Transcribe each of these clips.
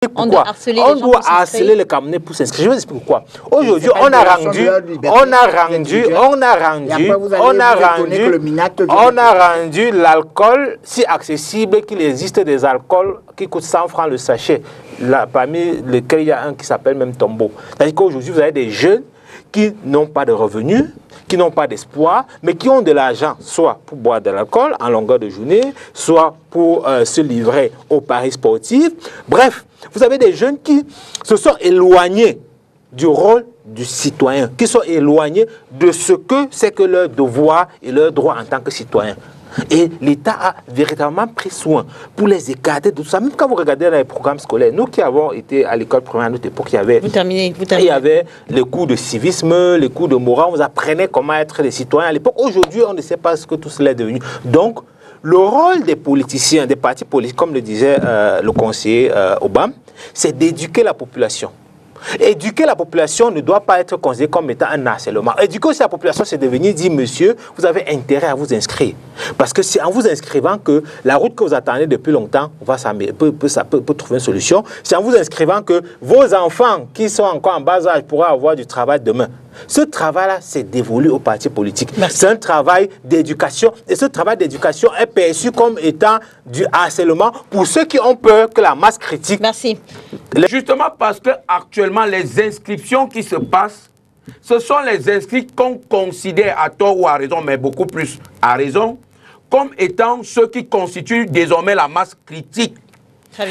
Pourquoi? On doit harceler les Camerounais pour s'inscrire. Je vous explique pourquoi. Aujourd'hui, on a rendu l'alcool si accessible qu'il existe des alcools qui coûtent 100 francs le sachet, là, parmi lesquels il y a un qui s'appelle même Tombeau. C'est-à-dire qu'aujourd'hui, vous avez des jeunes qui n'ont pas de revenus, qui n'ont pas d'espoir, mais qui ont de l'argent, soit pour boire de l'alcool en longueur de journée, soit pour se livrer aux paris sportifs. Bref, vous avez des jeunes qui se sont éloignés du rôle du citoyen, qui sont éloignés de ce que c'est que leur devoir et leur droit en tant que citoyen. Et l'État a véritablement pris soin pour les écarter de tout ça. Même quand vous regardez dans les programmes scolaires, nous qui avons été à l'école primaire à notre époque, il y avait, il y avait les cours de civisme, les cours de morale, on vous apprenait comment être des citoyens à l'époque. Aujourd'hui, on ne sait pas ce que tout cela est devenu. Donc, le rôle des politiciens, des partis politiques, comme le disait le conseiller Obama, c'est d'éduquer la population. Éduquer la population ne doit pas être considéré comme étant un harcèlement. Éduquer aussi la population, c'est de venir dire, monsieur, vous avez intérêt à vous inscrire. Parce que c'est en vous inscrivant que la route que vous attendez depuis longtemps peut trouver une solution. C'est en vous inscrivant que vos enfants qui sont encore en bas âge pourront avoir du travail demain. Ce travail-là, c'est dévolu aux partis politiques. C'est un travail d'éducation. Et ce travail d'éducation est perçu comme étant du harcèlement pour ceux qui ont peur que la masse critique... Merci. Justement parce que actuellement les inscriptions qui se passent, ce sont les inscrits qu'on considère à tort ou à raison, mais beaucoup plus à raison, comme étant ceux qui constituent désormais la masse critique.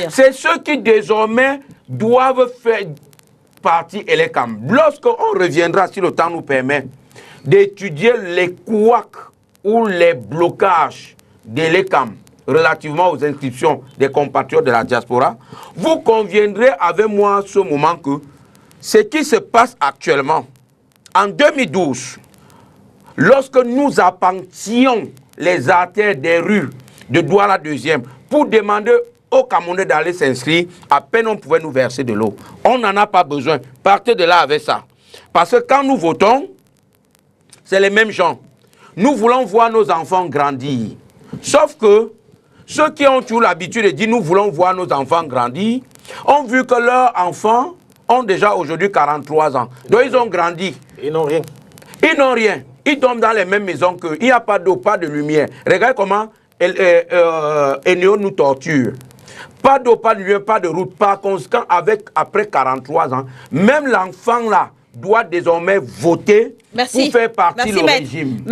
C'est ceux qui désormais doivent faire partie ELECAM. Lorsqu'on reviendra, si le temps nous permet, d'étudier les couacs ou les blocages d'ELECAM relativement aux inscriptions des compatriotes de la diaspora, vous conviendrez avec moi à ce moment que ce qui se passe actuellement, en 2012, lorsque nous appentions les artères des rues de Douala 2e pour demander aux Camerounais d'aller s'inscrire, à peine on pouvait nous verser de l'eau. On n'en a pas besoin. Partez de là avec ça. Parce que quand nous votons, c'est les mêmes gens. Nous voulons voir nos enfants grandir. Sauf que ceux qui ont toujours l'habitude de dire nous voulons voir nos enfants grandir, ont vu que leurs enfants ont déjà aujourd'hui 43 ans. Donc ils ont grandi. Ils n'ont rien. Ils n'ont rien. Ils dorment dans les mêmes maisons qu'eux. Il n'y a pas d'eau, pas de lumière. Regarde comment Eneo nous torture. Pas d'eau, pas de lumière, pas de route. Par conséquent, après 43 ans, même l'enfant là doit désormais voter pour faire partie du régime.